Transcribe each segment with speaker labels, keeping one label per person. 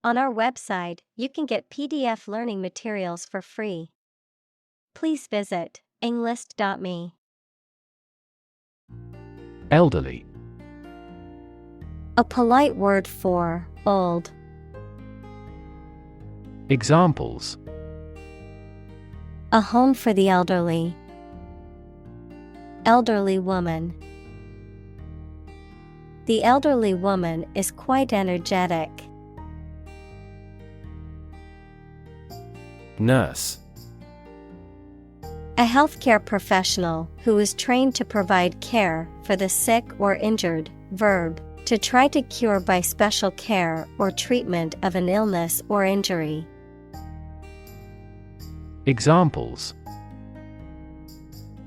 Speaker 1: On our website, you can get PDF learning materials for free. Please visit englist.me.
Speaker 2: Elderly.
Speaker 1: A polite word for old.
Speaker 2: Examples:
Speaker 1: A home for the elderly. Elderly woman. The elderly woman is quite energetic.
Speaker 2: Nurse.
Speaker 1: A healthcare professional who is trained to provide care for the sick or injured. Verb, to try to cure by special care or treatment of an illness or injury.
Speaker 2: Examples: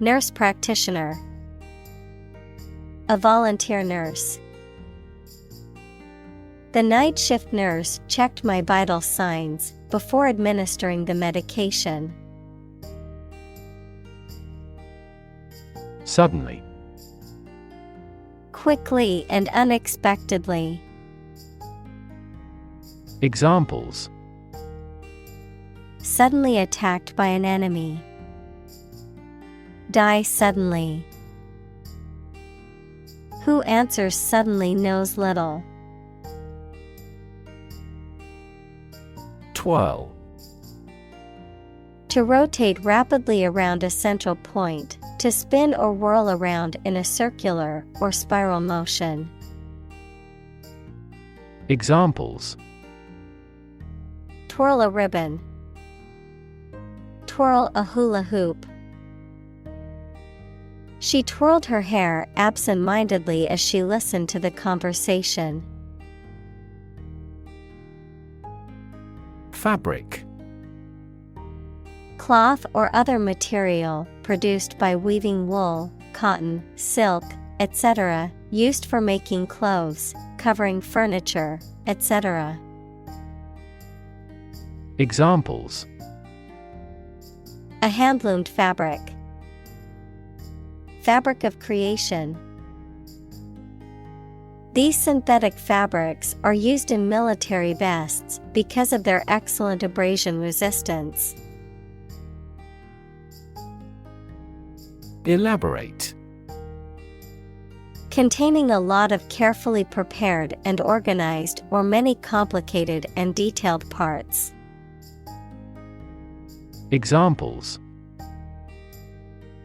Speaker 1: Nurse practitioner. A volunteer nurse. The night shift nurse checked my vital signs before administering the medication.
Speaker 2: Suddenly.
Speaker 1: Quickly and unexpectedly.
Speaker 2: Examples:
Speaker 1: Suddenly attacked by an enemy. Die suddenly. Who answers suddenly knows little.
Speaker 2: Twirl.
Speaker 1: To rotate rapidly around a central point, to spin or whirl around in a circular or spiral motion.
Speaker 2: Examples:
Speaker 1: Twirl a ribbon. Twirl a hula hoop. She twirled her hair absent-mindedly as she listened to the conversation.
Speaker 2: Fabric.
Speaker 1: Cloth or other material produced by weaving wool, cotton, silk, etc., used for making clothes, covering furniture, etc.
Speaker 2: Examples:
Speaker 1: A hand-loomed fabric. Fabric of creation. These synthetic fabrics are used in military vests because of their excellent abrasion resistance.
Speaker 2: Elaborate.
Speaker 1: Containing a lot of carefully prepared and organized or many complicated and detailed parts.
Speaker 2: Examples: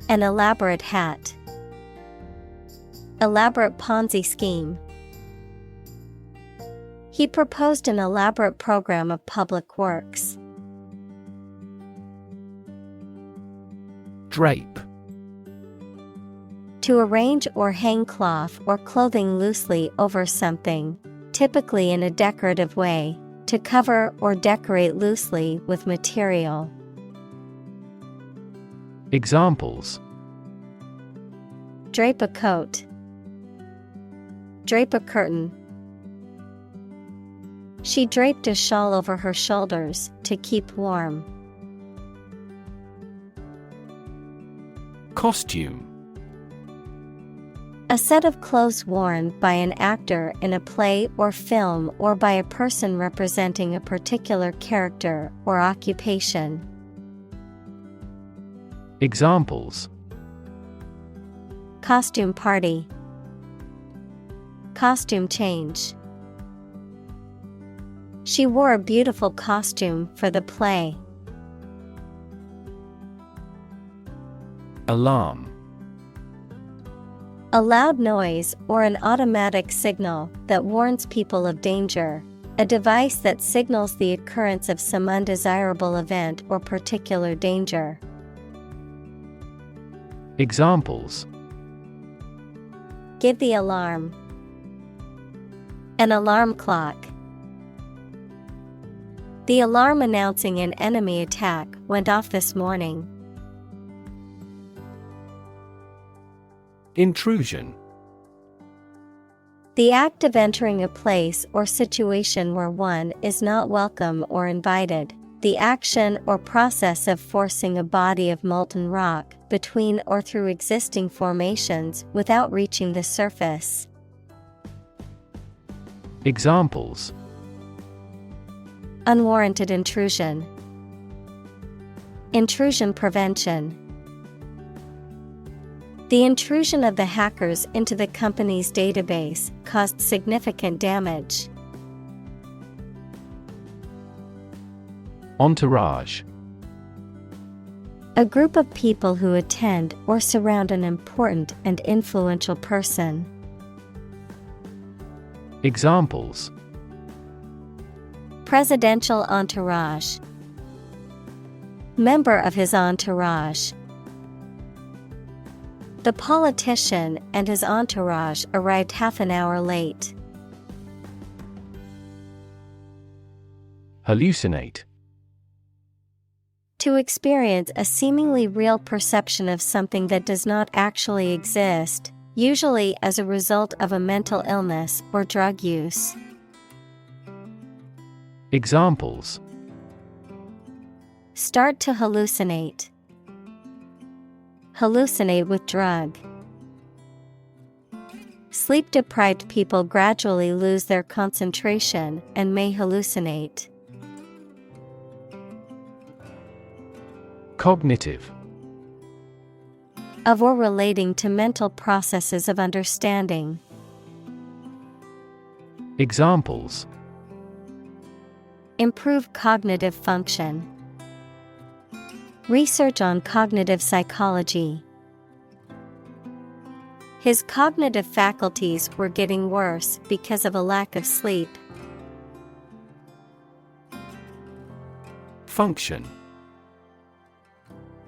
Speaker 1: An elaborate hat. Elaborate Ponzi scheme. He proposed an elaborate program of public works.
Speaker 2: Drape.
Speaker 1: To arrange or hang cloth or clothing loosely over something, typically in a decorative way, to cover or decorate loosely with material.
Speaker 2: Examples:
Speaker 1: Drape a coat. Drape a curtain. She draped a shawl over her shoulders to keep warm.
Speaker 2: Costume.
Speaker 1: A set of clothes worn by an actor in a play or film or by a person representing a particular character or occupation.
Speaker 2: Examples:
Speaker 1: Costume party. Costume change. She wore a beautiful costume for the play.
Speaker 2: Alarm.
Speaker 1: A loud noise or an automatic signal that warns people of danger. A device that signals the occurrence of some undesirable event or particular danger.
Speaker 2: Examples:
Speaker 1: Give the alarm. An alarm clock. The alarm announcing an enemy attack went off this morning.
Speaker 2: Intrusion.
Speaker 1: The act of entering a place or situation where one is not welcome or invited. The action or process of forcing a body of molten rock between or through existing formations without reaching the surface.
Speaker 2: Examples:
Speaker 1: Unwarranted intrusion. Intrusion prevention. The intrusion of the hackers into the company's database caused significant damage.
Speaker 2: Entourage.
Speaker 1: A group of people who attend or surround an important and influential person.
Speaker 2: Examples:
Speaker 1: Presidential entourage. Member of his entourage. The politician and his entourage arrived half an hour late.
Speaker 2: Hallucinate.
Speaker 1: To experience a seemingly real perception of something that does not actually exist, usually as a result of a mental illness or drug use.
Speaker 2: Examples:
Speaker 1: Start to hallucinate. Hallucinate with drug. Sleep-deprived people gradually lose their concentration and may hallucinate.
Speaker 2: Cognitive.
Speaker 1: Of or relating to mental processes of understanding.
Speaker 2: Examples:
Speaker 1: Improve cognitive function. Research on cognitive psychology. His cognitive faculties were getting worse because of a lack of sleep.
Speaker 2: Function.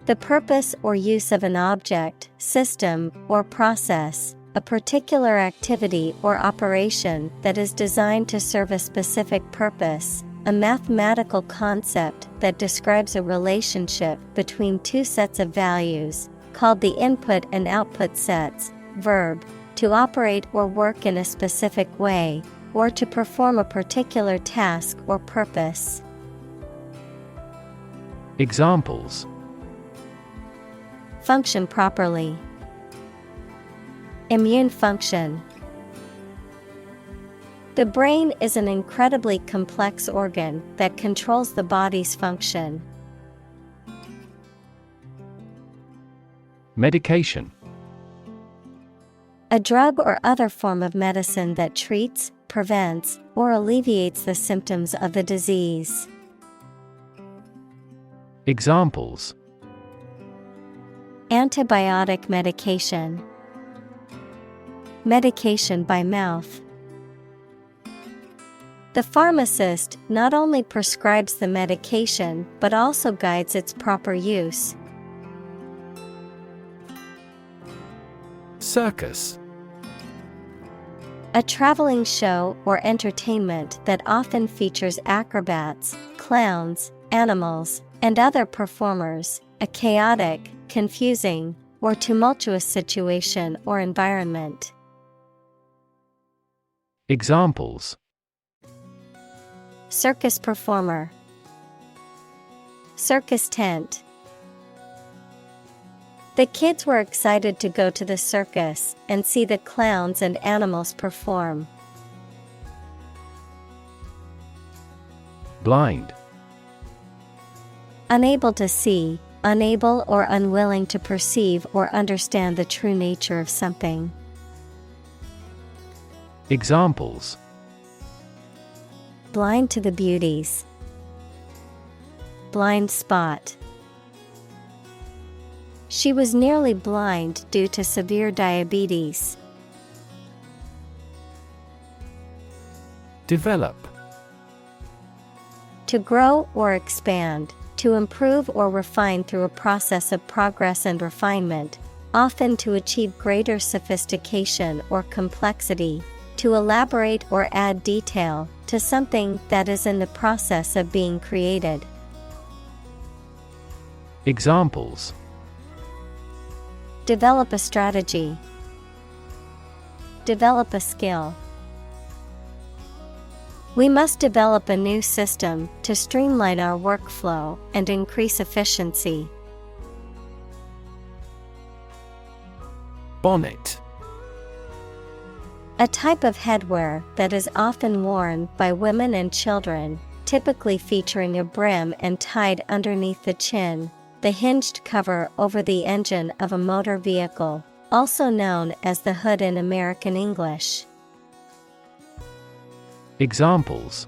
Speaker 1: The purpose or use of an object, system, or process, a particular activity or operation that is designed to serve a specific purpose, a mathematical concept that describes a relationship between two sets of values, called the input and output sets. Verb, to operate or work in a specific way, or to perform a particular task or purpose.
Speaker 2: Examples:
Speaker 1: Function properly. Immune function. The brain is an incredibly complex organ that controls the body's function.
Speaker 2: Medication.
Speaker 1: A drug or other form of medicine that treats, prevents, or alleviates the symptoms of the disease.
Speaker 2: Examples:
Speaker 1: Antibiotic medication. Medication by mouth. The pharmacist not only prescribes the medication but also guides its proper use.
Speaker 2: Circus.
Speaker 1: A traveling show or entertainment that often features acrobats, clowns, animals, and other performers, a chaotic, confusing, or tumultuous situation or environment.
Speaker 2: Examples:
Speaker 1: Circus performer. Circus tent. The kids were excited to go to the circus and see the clowns and animals perform.
Speaker 2: Blind.
Speaker 1: Unable to see, unable or unwilling to perceive or understand the true nature of something.
Speaker 2: Examples:
Speaker 1: Blind to the beauties. Blind spot. She was nearly blind due to severe diabetes.
Speaker 2: Develop.
Speaker 1: To grow or expand, to improve or refine through a process of progress and refinement, often to achieve greater sophistication or complexity, to elaborate or add detail to something that is in the process of being created.
Speaker 2: Examples:
Speaker 1: Develop a strategy. Develop a skill. We must develop a new system to streamline our workflow and increase efficiency.
Speaker 2: Bonnet.
Speaker 1: A type of headwear that is often worn by women and children, typically featuring a brim and tied underneath the chin, the hinged cover over the engine of a motor vehicle, also known as the hood in American English.
Speaker 2: Examples: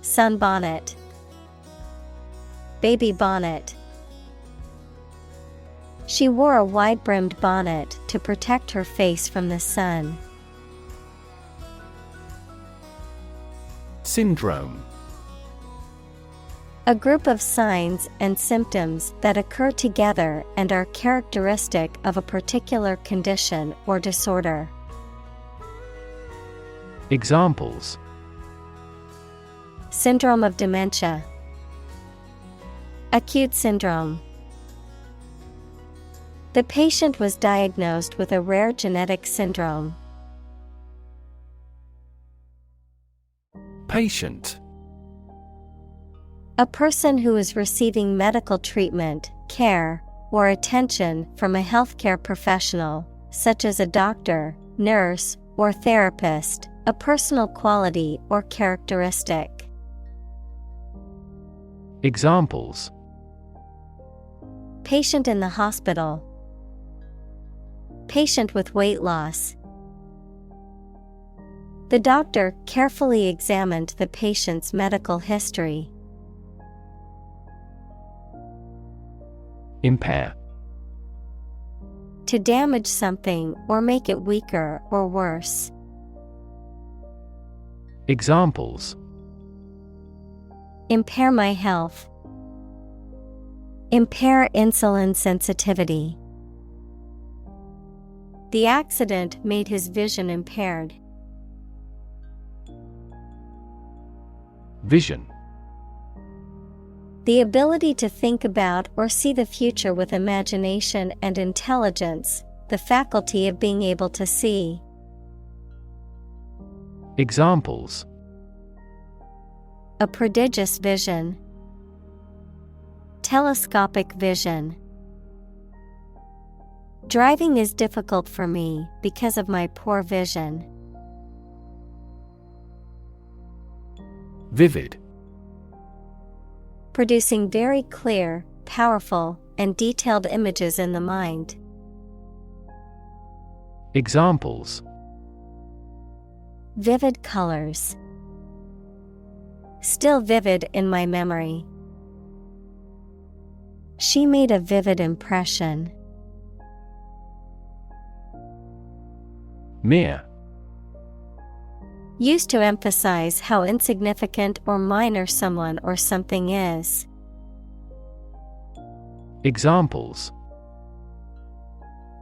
Speaker 1: sunbonnet, baby bonnet. She wore a wide-brimmed bonnet to protect her face from the sun.
Speaker 2: Syndrome.
Speaker 1: A group of signs and symptoms that occur together and are characteristic of a particular condition or disorder.
Speaker 2: Examples:
Speaker 1: syndrome of dementia, acute syndrome. The patient was diagnosed with a rare genetic syndrome.
Speaker 2: Patient.
Speaker 1: A person who is receiving medical treatment, care, or attention from a healthcare professional, such as a doctor, nurse, or therapist, a personal quality or characteristic.
Speaker 2: Examples:
Speaker 1: patient in the hospital, patient with weight loss. The doctor carefully examined the patient's medical history.
Speaker 2: Impair.
Speaker 1: To damage something or make it weaker or worse.
Speaker 2: Examples:
Speaker 1: impair my health, impair insulin sensitivity. The accident made his vision impaired.
Speaker 2: Vision.
Speaker 1: The ability to think about or see the future with imagination and intelligence, the faculty of being able to see.
Speaker 2: Examples:
Speaker 1: a prodigious vision, telescopic vision. Driving is difficult for me because of my poor vision.
Speaker 2: Vivid.
Speaker 1: Producing very clear, powerful, and detailed images in the mind.
Speaker 2: Examples:
Speaker 1: vivid colors, still vivid in my memory. She made a vivid impression.
Speaker 2: Mere.
Speaker 1: Used to emphasize how insignificant or minor someone or something is.
Speaker 2: Examples: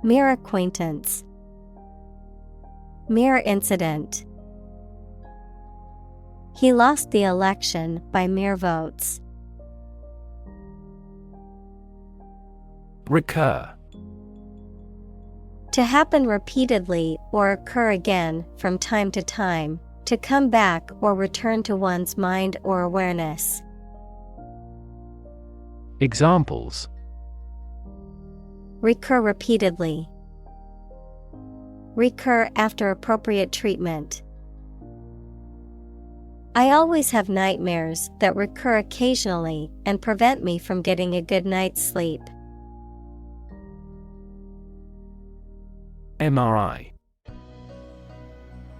Speaker 1: mere acquaintance, mere incident. He lost the election by mere votes.
Speaker 2: Recur.
Speaker 1: To happen repeatedly or occur again from time to time, to come back or return to one's mind or awareness.
Speaker 2: Examples:
Speaker 1: recur repeatedly, recur after appropriate treatment. I always have nightmares that recur occasionally and prevent me from getting a good night's sleep.
Speaker 2: MRI.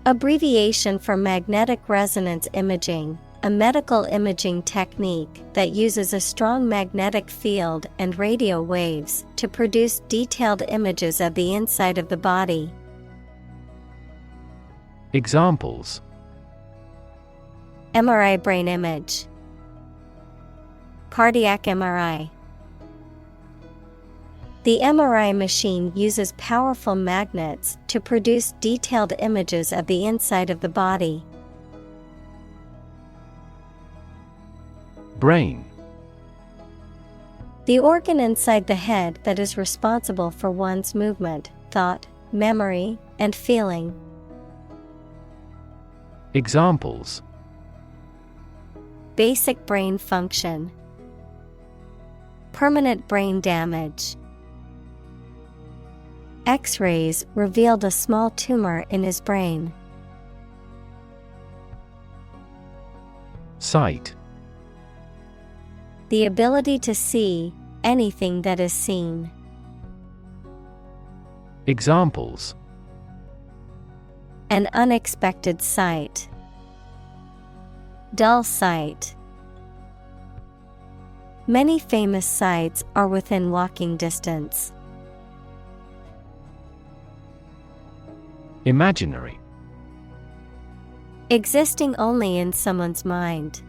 Speaker 1: Abbreviation for magnetic resonance imaging, a medical imaging technique that uses a strong magnetic field and radio waves to produce detailed images of the inside of the body.
Speaker 2: Examples:
Speaker 1: MRI brain image, cardiac MRI. The MRI machine uses powerful magnets to produce detailed images of the inside of the body.
Speaker 2: Brain.
Speaker 1: The organ inside the head that is responsible for one's movement, thought, memory, and feeling.
Speaker 2: Examples:
Speaker 1: basic brain function, permanent brain damage. X-rays revealed a small tumor in his brain.
Speaker 2: Sight.
Speaker 1: The ability to see anything that is seen.
Speaker 2: Examples:
Speaker 1: An unexpected sight. Dull sight. Many famous sites are within walking distance.
Speaker 2: Imaginary.
Speaker 1: Existing only in someone's mind.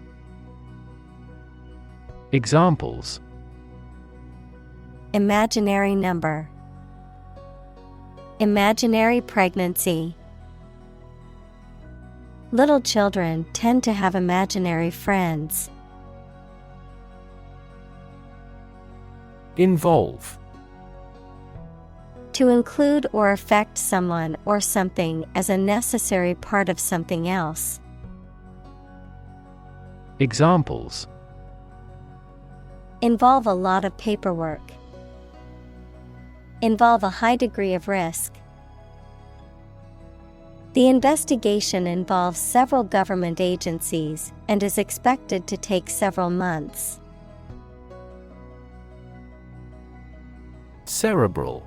Speaker 2: Examples:
Speaker 1: Imaginary number. Imaginary pregnancy. Little children tend to have imaginary friends.
Speaker 2: Involve.
Speaker 1: To include or affect someone or something as a necessary part of something else.
Speaker 2: Examples:
Speaker 1: Involve a lot of paperwork. Involve a high degree of risk. The investigation involves several government agencies and is expected to take several months.
Speaker 2: Cerebral.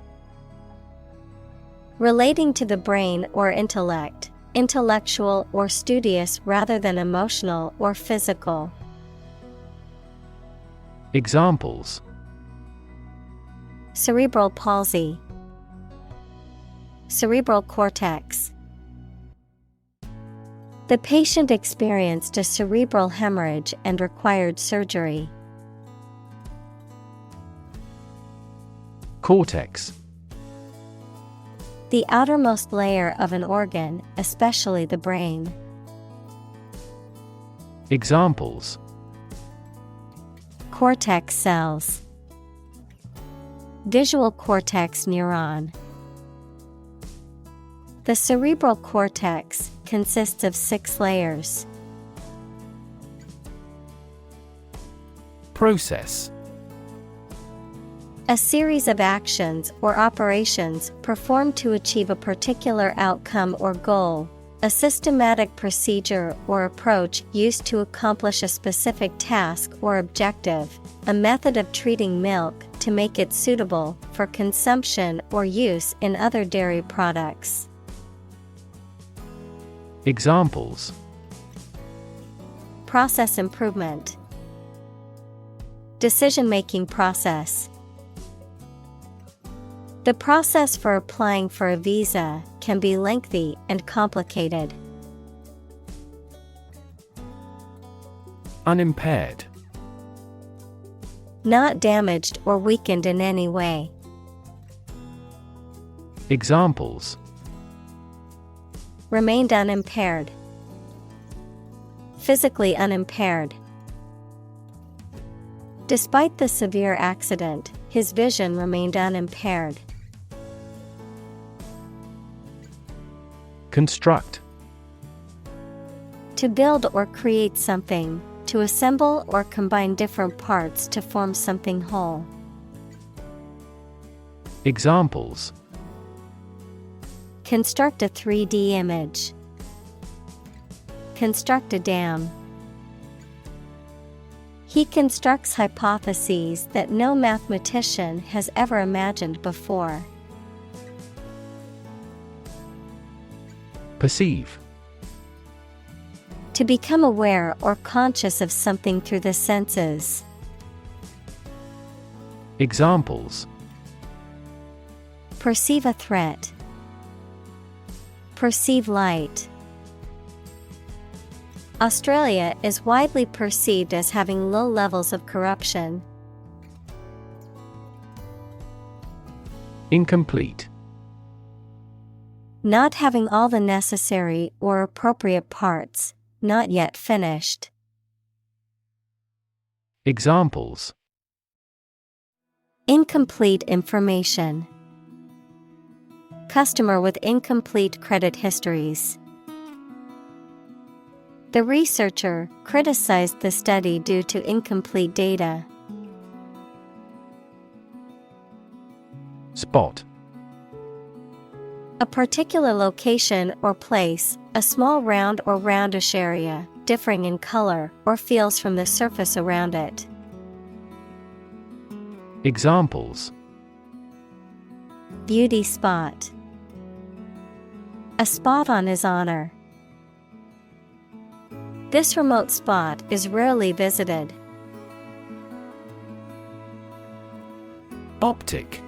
Speaker 1: Relating to the brain or intellect, intellectual or studious rather than emotional or physical.
Speaker 2: Examples:
Speaker 1: Cerebral palsy. Cerebral cortex. The patient experienced a cerebral hemorrhage and required surgery.
Speaker 2: Cortex.
Speaker 1: The outermost layer of an organ, especially the brain.
Speaker 2: Examples:
Speaker 1: Cortex cells. Visual cortex neuron. The cerebral cortex consists of 6 layers.
Speaker 2: Process.
Speaker 1: A series of actions or operations performed to achieve a particular outcome or goal, a systematic procedure or approach used to accomplish a specific task or objective, a method of treating milk to make it suitable for consumption or use in other dairy products.
Speaker 2: Examples:
Speaker 1: Process improvement. Decision-making process. The process for applying for a visa can be lengthy and complicated.
Speaker 2: Unimpaired.
Speaker 1: Not damaged or weakened in any way.
Speaker 2: Examples:
Speaker 1: Remained unimpaired. Physically unimpaired. Despite the severe accident, his vision remained unimpaired.
Speaker 2: Construct.
Speaker 1: To build or create something, to assemble or combine different parts to form something whole.
Speaker 2: Examples:
Speaker 1: Construct a 3D image. Construct a dam. He constructs hypotheses that no mathematician has ever imagined before.
Speaker 2: Perceive.
Speaker 1: To become aware or conscious of something through the senses.
Speaker 2: Examples:
Speaker 1: Perceive a threat. Perceive light. Australia is widely perceived as having low levels of corruption.
Speaker 2: Incomplete.
Speaker 1: Not having all the necessary or appropriate parts, not yet finished.
Speaker 2: Examples:
Speaker 1: Incomplete information. Customer with incomplete credit histories. The researcher criticized the study due to incomplete data.
Speaker 2: Spot.
Speaker 1: A particular location or place, a small round or roundish area, differing in color or feels from the surface around it.
Speaker 2: Examples:
Speaker 1: Beauty spot. A spot on his honor. This remote spot is rarely visited.
Speaker 2: Optic.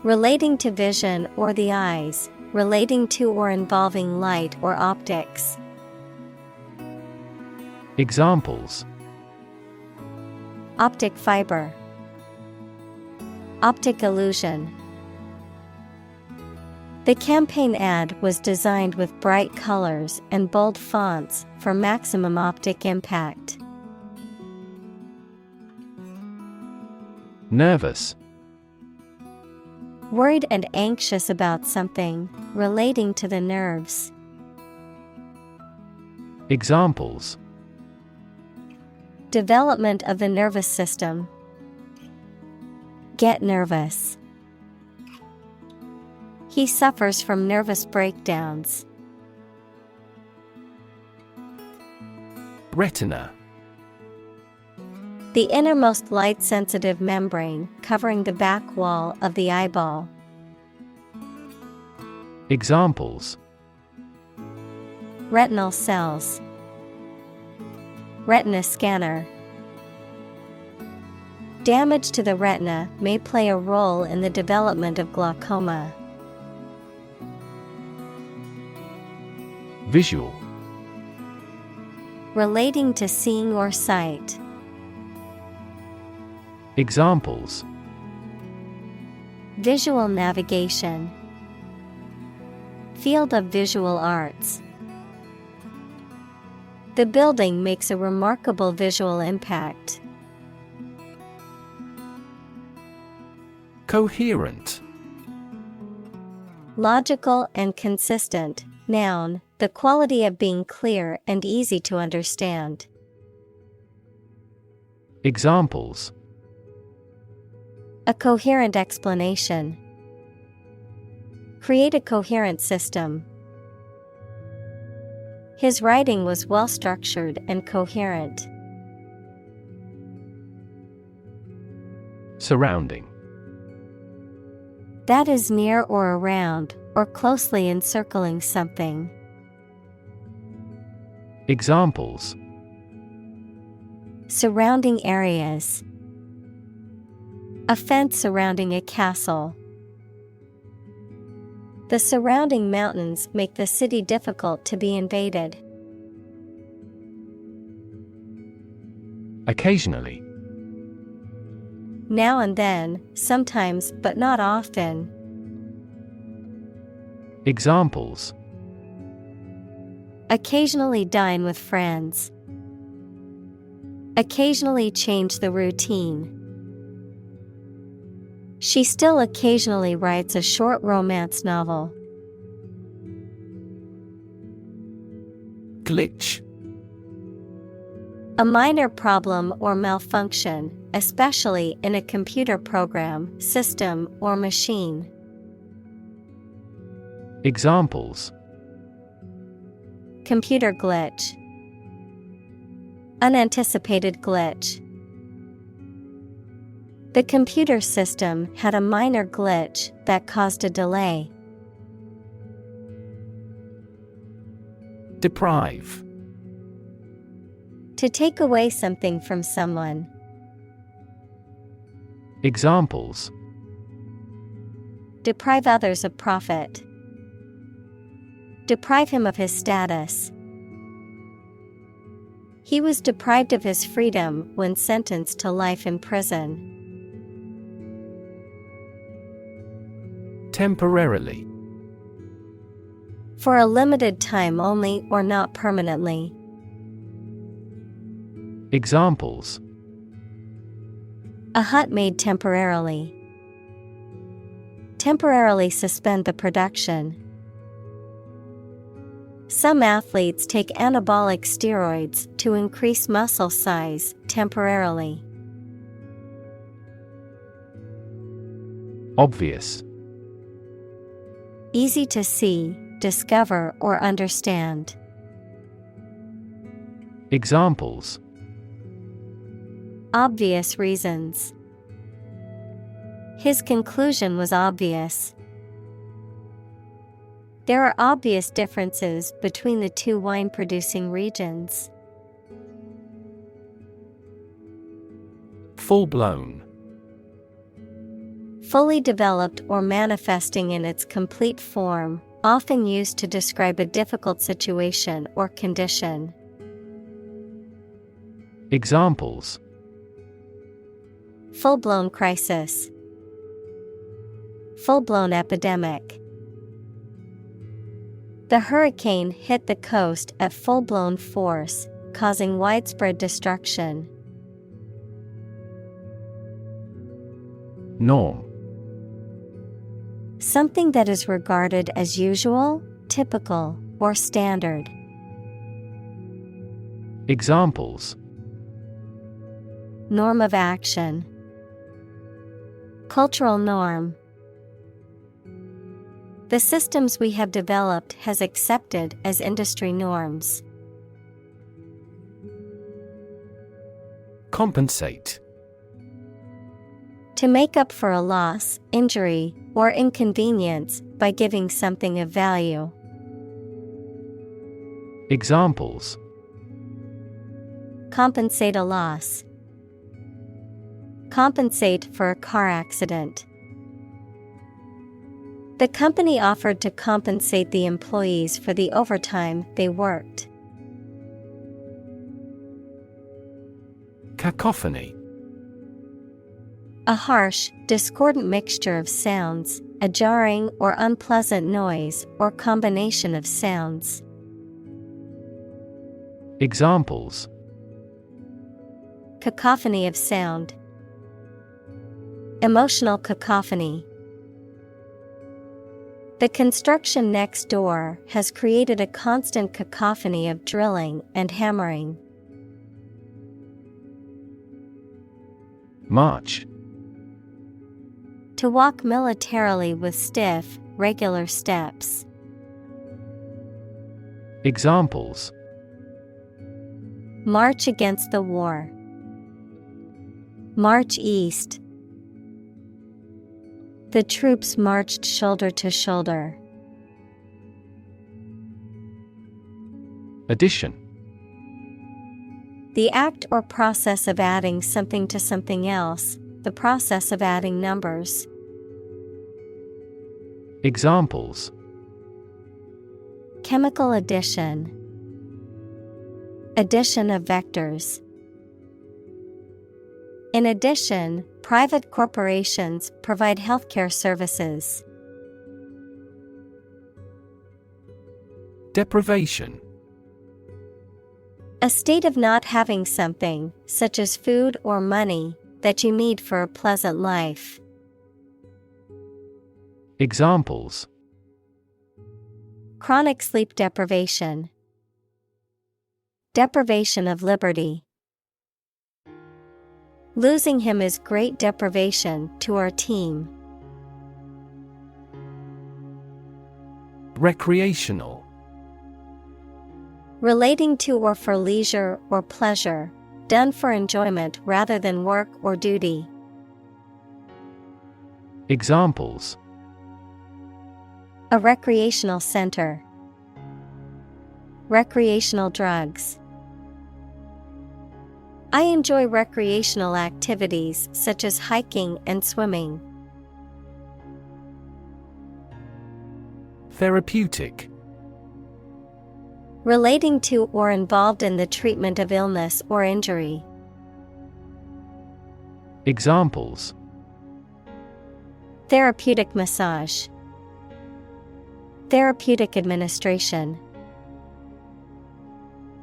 Speaker 1: Relating to vision or the eyes, relating to or involving light or optics.
Speaker 2: Examples:
Speaker 1: Optic fiber. Optic illusion. The campaign ad was designed with bright colors and bold fonts for maximum optic impact.
Speaker 2: Nervous.
Speaker 1: Worried and anxious about something, relating to the nerves.
Speaker 2: Examples:
Speaker 1: Development of the nervous system. Get nervous. He suffers from nervous breakdowns.
Speaker 2: Retina.
Speaker 1: The innermost light-sensitive membrane covering the back wall of the eyeball.
Speaker 2: Examples:
Speaker 1: Retinal cells. Retina scanner. Damage to the retina may play a role in the development of glaucoma.
Speaker 2: Visual.
Speaker 1: Relating to seeing or sight.
Speaker 2: Examples:
Speaker 1: Visual navigation. Field of visual arts. The building makes a remarkable visual impact.
Speaker 2: Coherent.
Speaker 1: Logical and consistent. Noun, the quality of being clear and easy to understand.
Speaker 2: Examples:
Speaker 1: A coherent explanation. Create a coherent system. His writing was well structured and coherent.
Speaker 2: Surrounding.
Speaker 1: That is near or around, or closely encircling something.
Speaker 2: Examples:
Speaker 1: Surrounding areas. A fence surrounding a castle. The surrounding mountains make the city difficult to be invaded.
Speaker 2: Occasionally.
Speaker 1: Now and then, sometimes but not often.
Speaker 2: Examples:
Speaker 1: Occasionally dine with friends. Occasionally change the routine. She still occasionally writes a short romance novel.
Speaker 2: Glitch.
Speaker 1: A minor problem or malfunction, especially in a computer program, system, or machine.
Speaker 2: Examples:
Speaker 1: Computer glitch. Unanticipated glitch. The computer system had a minor glitch that caused a delay.
Speaker 2: Deprive.
Speaker 1: To take away something from someone.
Speaker 2: Examples:
Speaker 1: Deprive others of profit. Deprive him of his status. He was deprived of his freedom when sentenced to life in prison.
Speaker 2: Temporarily.
Speaker 1: For a limited time only or not permanently.
Speaker 2: Examples:
Speaker 1: A hut made temporarily. Temporarily suspend the production. Some athletes take anabolic steroids to increase muscle size temporarily.
Speaker 2: Obvious.
Speaker 1: Easy to see, discover, or understand.
Speaker 2: Examples:
Speaker 1: obvious reasons. His conclusion was obvious. There are obvious differences between the two wine-producing regions.
Speaker 2: Full-blown.
Speaker 1: Fully developed or manifesting in its complete form, often used to describe a difficult situation or condition.
Speaker 2: Examples:
Speaker 1: full-blown crisis. Full-blown epidemic. The hurricane hit the coast at full-blown force, causing widespread destruction.
Speaker 2: Norm.
Speaker 1: Something that is regarded as usual, typical, or standard.
Speaker 2: Examples:
Speaker 1: norm of action. Cultural norm. The systems we have developed has accepted as industry norms.
Speaker 2: Compensate.
Speaker 1: To make up for a loss, injury, or inconvenience by giving something of value.
Speaker 2: Examples:
Speaker 1: compensate a loss. Compensate for a car accident. The company offered to compensate the employees for the overtime they worked.
Speaker 2: Cacophony.
Speaker 1: A harsh, discordant mixture of sounds, a jarring or unpleasant noise or combination of sounds.
Speaker 2: Examples:
Speaker 1: cacophony of sound. Emotional cacophony. The construction next door has created a constant cacophony of drilling and hammering.
Speaker 2: March.
Speaker 1: To walk militarily with stiff, regular steps.
Speaker 2: Examples:
Speaker 1: march against the war. March east. The troops marched shoulder to shoulder.
Speaker 2: Addition.
Speaker 1: The act or process of adding something to something else, the process of adding numbers.
Speaker 2: Examples:
Speaker 1: chemical addition. Addition of vectors. In addition, private corporations provide healthcare services.
Speaker 2: Deprivation.
Speaker 1: A state of not having something, such as food or money, that you need for a pleasant life.
Speaker 2: Examples:
Speaker 1: chronic sleep deprivation. Deprivation of liberty. Losing him is great deprivation to our team.
Speaker 2: Recreational.
Speaker 1: Relating to or for leisure or pleasure, done for enjoyment rather than work or duty.
Speaker 2: Examples:
Speaker 1: a recreational center. Recreational drugs. I enjoy recreational activities such as hiking and swimming.
Speaker 2: Therapeutic.
Speaker 1: Relating to or involved in the treatment of illness or injury.
Speaker 2: Examples:
Speaker 1: therapeutic massage. Therapeutic administration.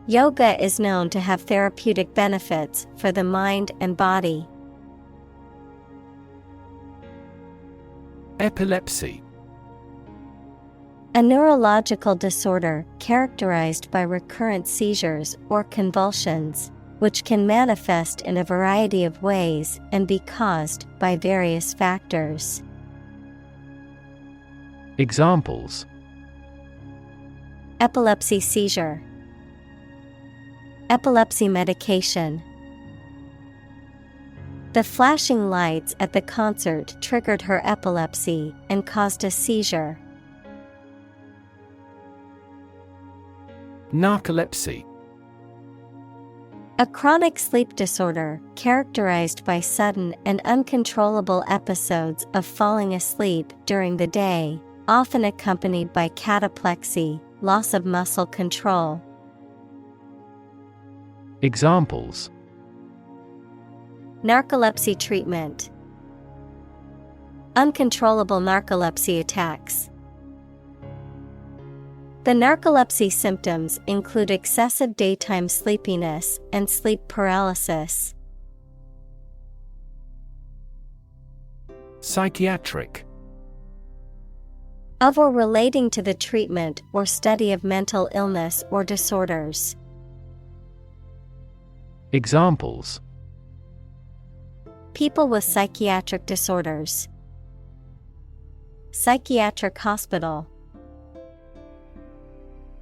Speaker 1: Yoga is known to have therapeutic benefits for the mind and body.
Speaker 2: Epilepsy.
Speaker 1: A neurological disorder characterized by recurrent seizures or convulsions, which can manifest in a variety of ways and be caused by various factors.
Speaker 2: Examples:
Speaker 1: epilepsy seizure. Epilepsy medication. The flashing lights at the concert triggered her epilepsy and caused a seizure.
Speaker 2: Narcolepsy.
Speaker 1: A chronic sleep disorder characterized by sudden and uncontrollable episodes of falling asleep during the day, often accompanied by cataplexy, loss of muscle control.
Speaker 2: Examples:
Speaker 1: Narcolepsy treatment. Uncontrollable narcolepsy attacks. The narcolepsy symptoms include excessive daytime sleepiness and sleep paralysis.
Speaker 2: Psychiatric.
Speaker 1: Of or relating to the treatment or study of mental illness or disorders.
Speaker 2: Examples:
Speaker 1: People with psychiatric disorders. Psychiatric hospital.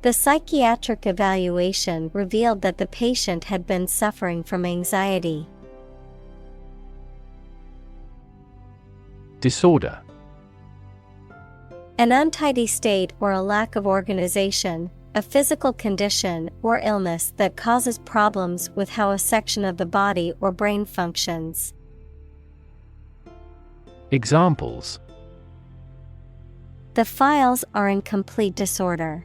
Speaker 1: The psychiatric evaluation revealed that the patient had been suffering from anxiety.
Speaker 2: Disorder.
Speaker 1: An untidy state or a lack of organization, a physical condition or illness that causes problems with how a section of the body or brain functions.
Speaker 2: Examples:
Speaker 1: The files are in complete disorder.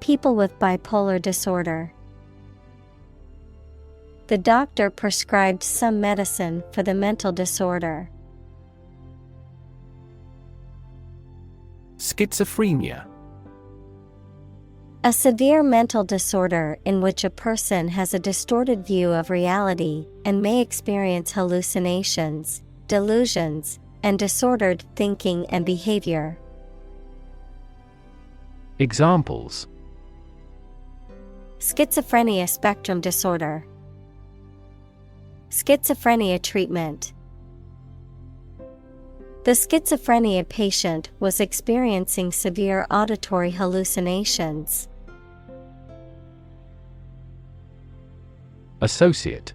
Speaker 1: People with bipolar disorder. The doctor prescribed some medicine for the mental disorder.
Speaker 2: Schizophrenia.
Speaker 1: A severe mental disorder in which a person has a distorted view of reality and may experience hallucinations, delusions, and disordered thinking and behavior.
Speaker 2: Examples:
Speaker 1: Schizophrenia spectrum disorder. Schizophrenia treatment. The schizophrenia patient was experiencing severe auditory hallucinations.
Speaker 2: Associate.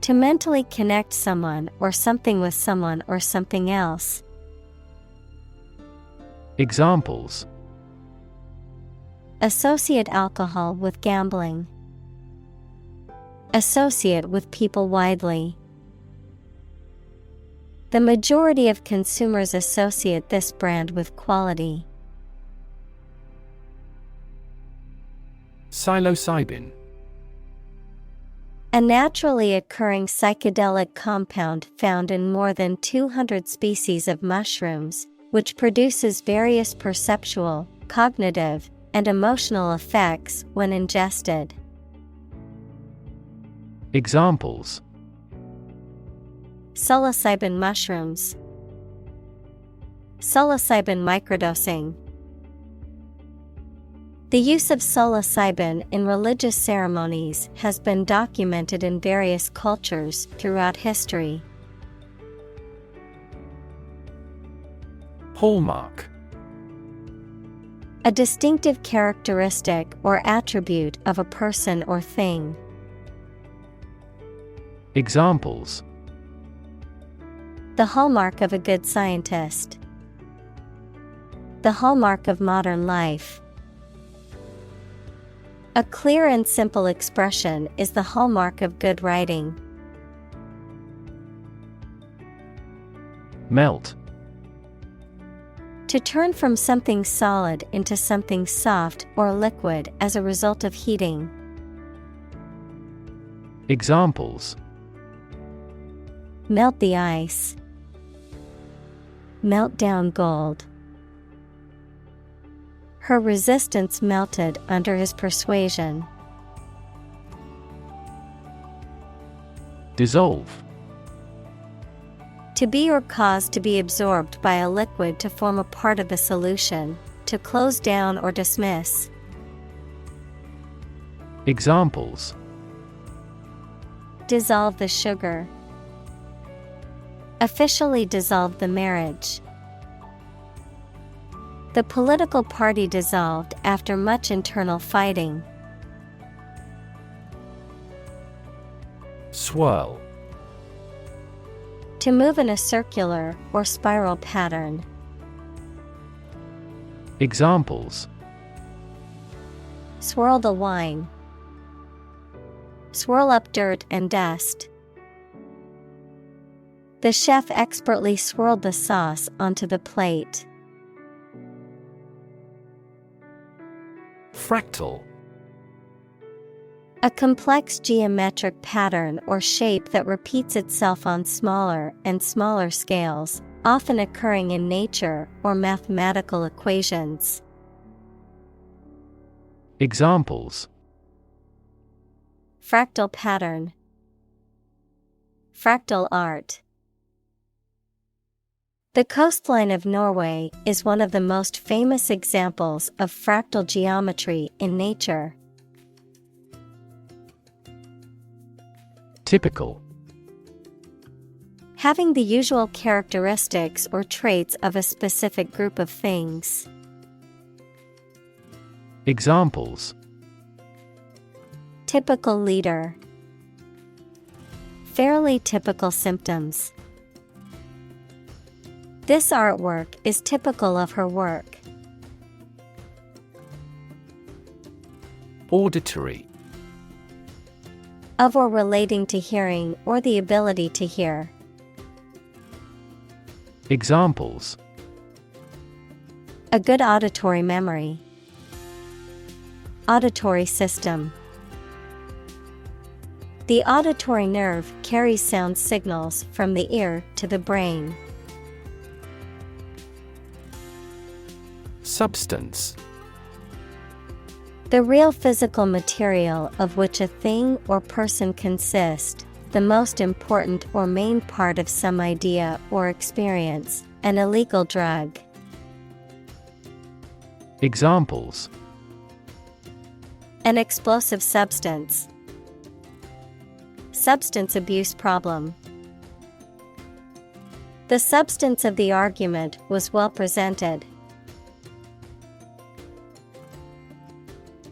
Speaker 1: To mentally connect someone or something with someone or something else.
Speaker 2: Examples:
Speaker 1: Associate alcohol with gambling. Associate with people widely. The majority of consumers associate this brand with quality.
Speaker 2: Psilocybin.
Speaker 1: A naturally occurring psychedelic compound found in more than 200 species of mushrooms, which produces various perceptual, cognitive, and emotional effects when ingested.
Speaker 2: Examples:
Speaker 1: Psilocybin mushrooms. Psilocybin microdosing. The use of psilocybin in religious ceremonies has been documented in various cultures throughout history.
Speaker 2: Hallmark.
Speaker 1: A distinctive characteristic or attribute of a person or thing.
Speaker 2: Examples:
Speaker 1: The hallmark of a good scientist. The hallmark of modern life. A clear and simple expression is the hallmark of good writing.
Speaker 2: Melt.
Speaker 1: To turn from something solid into something soft or liquid as a result of heating.
Speaker 2: Examples:
Speaker 1: Melt the ice. Melt down gold. Her resistance melted under his persuasion.
Speaker 2: Dissolve.
Speaker 1: To be or cause to be absorbed by a liquid to form a part of the solution, to close down or dismiss.
Speaker 2: Examples:
Speaker 1: Dissolve the sugar. Officially dissolve the marriage. The political party dissolved after much internal fighting.
Speaker 2: Swirl.
Speaker 1: To move in a circular or spiral pattern.
Speaker 2: Examples:
Speaker 1: Swirl the wine. Swirl up dirt and dust. The chef expertly swirled the sauce onto the plate.
Speaker 2: Fractal.
Speaker 1: A complex geometric pattern or shape that repeats itself on smaller and smaller scales, often occurring in nature or mathematical equations.
Speaker 2: Examples:
Speaker 1: Fractal pattern. Fractal art. The coastline of Norway is one of the most famous examples of fractal geometry in nature.
Speaker 2: Typical.
Speaker 1: Having the usual characteristics or traits of a specific group of things.
Speaker 2: Examples:
Speaker 1: Typical leader. Fairly typical symptoms. This artwork is typical of her work.
Speaker 2: Auditory.
Speaker 1: Of or relating to hearing or the ability to hear.
Speaker 2: Examples:
Speaker 1: A good auditory memory. Auditory system. The auditory nerve carries sound signals from the ear to the brain.
Speaker 2: Substance.
Speaker 1: The real physical material of which a thing or person consists, the most important or main part of some idea or experience, an illegal drug.
Speaker 2: Examples:
Speaker 1: An explosive substance. Substance abuse problem. The substance of the argument was well presented.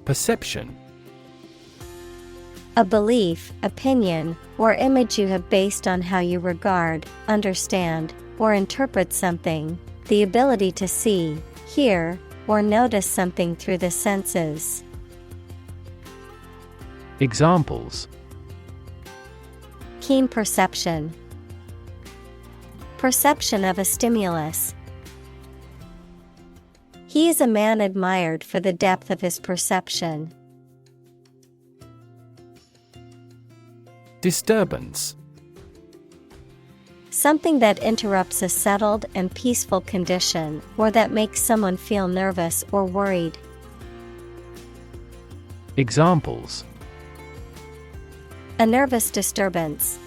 Speaker 2: Perception.
Speaker 1: A belief, opinion, or image you have based on how you regard, understand, or interpret something, the ability to see, hear, or notice something through the senses.
Speaker 2: Examples:
Speaker 1: Keen perception. Perception of a stimulus. He is a man admired for the depth of his perception.
Speaker 2: Disturbance.
Speaker 1: Something that interrupts a settled and peaceful condition or that makes someone feel nervous or worried.
Speaker 2: Examples:
Speaker 1: A nervous disturbance.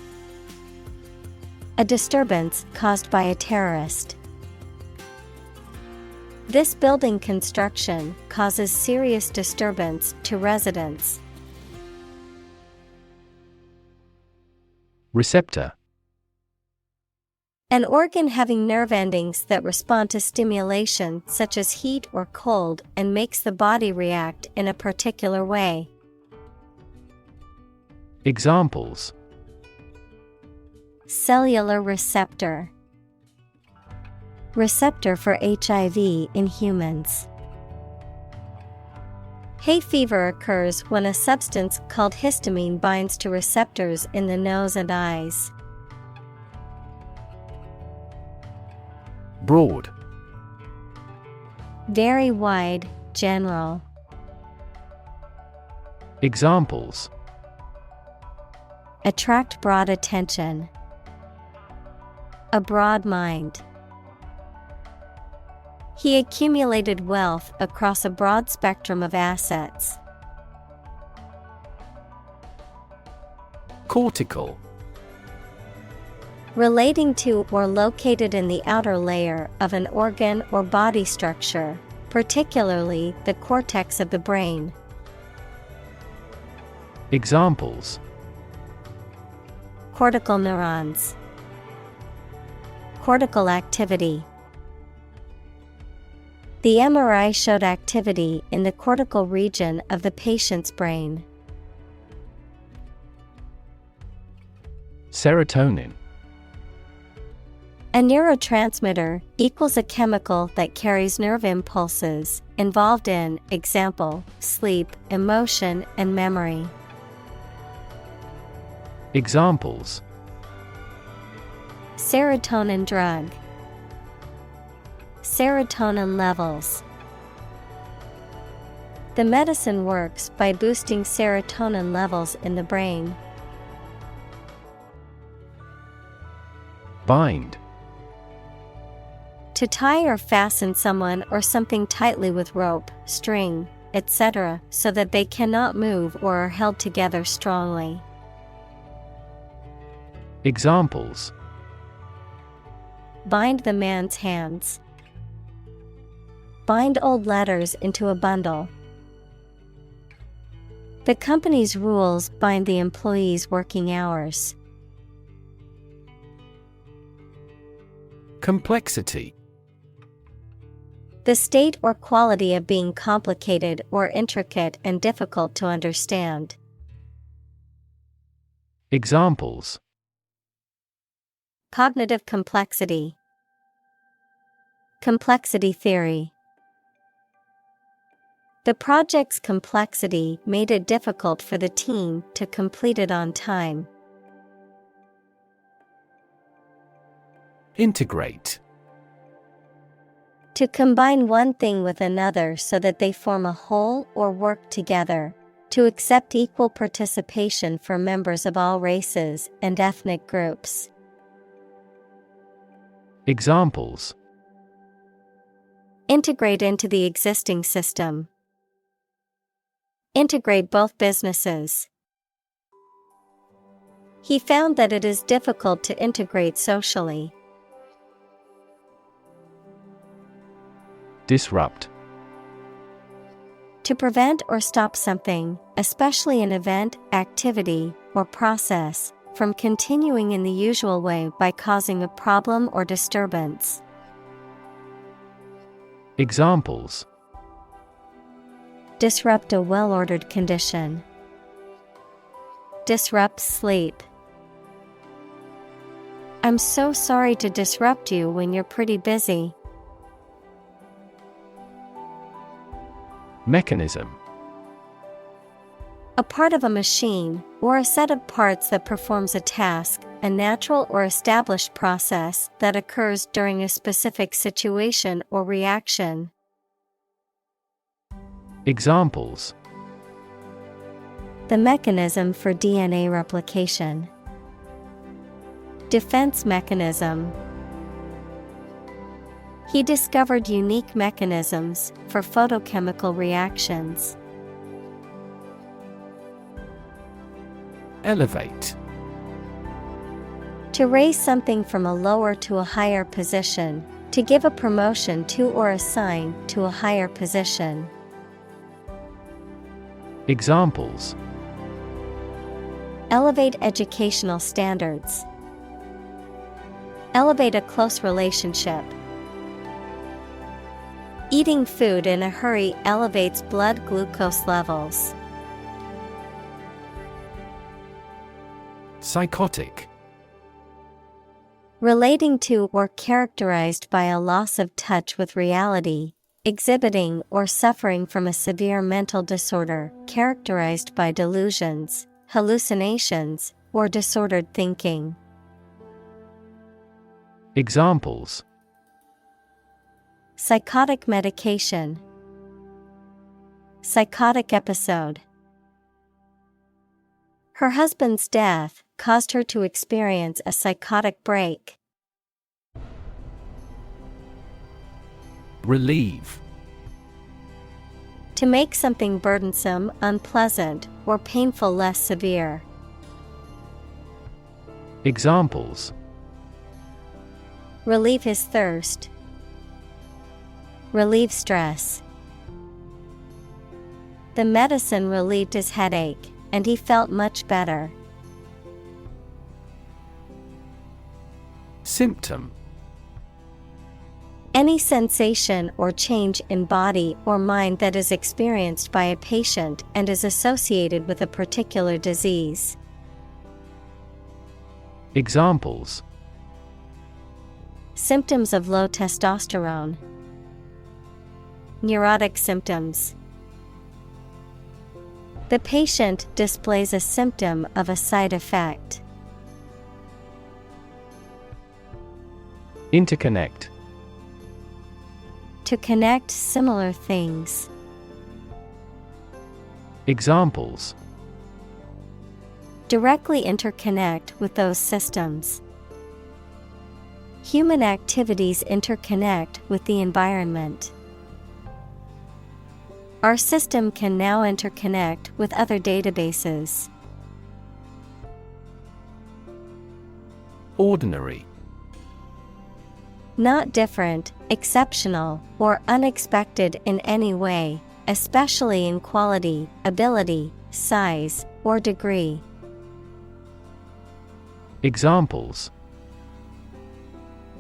Speaker 1: A disturbance caused by a terrorist. This building construction causes serious disturbance to residents.
Speaker 2: Receptor.
Speaker 1: An organ having nerve endings that respond to stimulation such as heat or cold and makes the body react in a particular way.
Speaker 2: Examples:
Speaker 1: Cellular receptor. Receptor for HIV in humans. Hay fever occurs when a substance called histamine binds to receptors in the nose and eyes.
Speaker 2: Broad.
Speaker 1: Very wide, general.
Speaker 2: Examples:
Speaker 1: Attract broad attention. A broad mind. He accumulated wealth across a broad spectrum of assets.
Speaker 2: Cortical.
Speaker 1: Relating to or located in the outer layer of an organ or body structure, particularly the cortex of the brain.
Speaker 2: Examples:
Speaker 1: Cortical neurons. Cortical activity. The MRI showed activity in the cortical region of the patient's brain.
Speaker 2: Serotonin.
Speaker 1: A neurotransmitter equals a chemical that carries nerve impulses, involved in, example, sleep, emotion, and memory.
Speaker 2: Examples:
Speaker 1: Serotonin drug. Serotonin levels. The medicine works by boosting serotonin levels in the brain.
Speaker 2: Bind.
Speaker 1: To tie or fasten someone or something tightly with rope, string, etc., so that they cannot move or are held together strongly.
Speaker 2: Examples:
Speaker 1: Bind the man's hands. Bind old letters into a bundle. The company's rules bind the employees' working hours.
Speaker 2: Complexity.
Speaker 1: The state or quality of being complicated or intricate and difficult to understand.
Speaker 2: Examples:
Speaker 1: Cognitive complexity. Complexity theory. The project's complexity made it difficult for the team to complete it on time.
Speaker 2: Integrate.
Speaker 1: To combine one thing with another so that they form a whole or work together. To accept equal participation for members of all races and ethnic groups.
Speaker 2: Examples:
Speaker 1: Integrate into the existing system. Integrate both businesses. He found that it is difficult to integrate socially.
Speaker 2: Disrupt.
Speaker 1: To prevent or stop something, especially an event, activity, or process, from continuing in the usual way by causing a problem or disturbance.
Speaker 2: Examples:
Speaker 1: Disrupt a well-ordered condition. Disrupt sleep. I'm so sorry to disrupt you when you're pretty busy.
Speaker 2: Mechanism.
Speaker 1: A part of a machine, or a set of parts that performs a task, a natural or established process that occurs during a specific situation or reaction.
Speaker 2: Examples:
Speaker 1: The mechanism for DNA replication. Defense mechanism. He discovered unique mechanisms for photochemical reactions.
Speaker 2: Elevate.
Speaker 1: To raise something from a lower to a higher position, to give a promotion to or assign to a higher position.
Speaker 2: Examples:
Speaker 1: Elevate educational standards. Elevate a close relationship. Eating food in a hurry elevates blood glucose levels.
Speaker 2: Psychotic.
Speaker 1: Relating to or characterized by a loss of touch with reality, exhibiting or suffering from a severe mental disorder characterized by delusions, hallucinations, or disordered thinking.
Speaker 2: Examples:
Speaker 1: Psychotic medication. Psychotic episode. Her husband's death caused her to experience a psychotic break.
Speaker 2: Relieve.
Speaker 1: To make something burdensome, unpleasant, or painful less severe.
Speaker 2: Examples:
Speaker 1: Relieve his thirst. Relieve stress. The medicine relieved his headache, and he felt much better.
Speaker 2: Symptom.
Speaker 1: Any sensation or change in body or mind that is experienced by a patient and is associated with a particular disease.
Speaker 2: Examples:
Speaker 1: symptoms of low testosterone, neurotic symptoms. The patient displays a symptom of a side effect.
Speaker 2: Interconnect.
Speaker 1: To connect similar things.
Speaker 2: Examples:
Speaker 1: directly interconnect with those systems. Human activities interconnect with the environment. Our system can now interconnect with other databases.
Speaker 2: Ordinary.
Speaker 1: Not different, exceptional, or unexpected in any way, especially in quality, ability, size, or degree.
Speaker 2: Examples: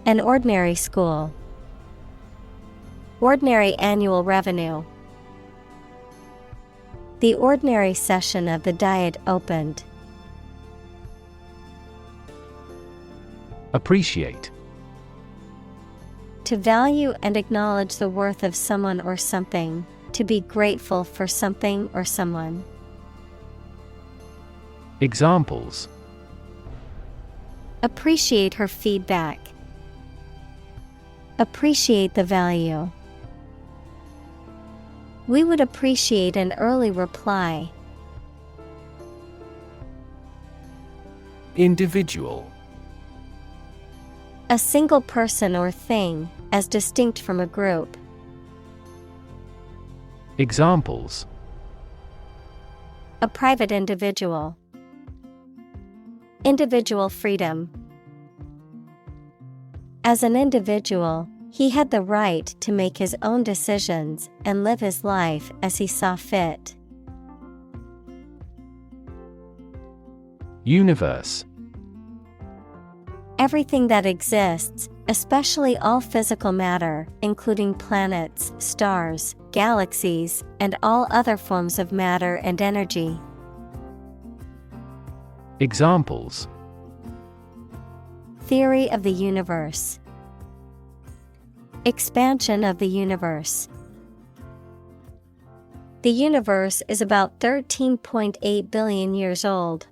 Speaker 1: an ordinary school. Ordinary annual revenue. The ordinary session of the Diet opened.
Speaker 2: Appreciate.
Speaker 1: To value and acknowledge the worth of someone or something, to be grateful for something or someone.
Speaker 2: Examples:
Speaker 1: appreciate her feedback. Appreciate the value. We would appreciate an early reply.
Speaker 2: Individual.
Speaker 1: A single person or thing, as distinct from a group.
Speaker 2: Examples:
Speaker 1: a private individual. Individual freedom. As an individual, he had the right to make his own decisions and live his life as he saw fit.
Speaker 2: Universe.
Speaker 1: Everything that exists, especially all physical matter, including planets, stars, galaxies, and all other forms of matter and energy.
Speaker 2: Examples:
Speaker 1: theory of the universe. Expansion of the universe. The universe is about 13.8 billion years old.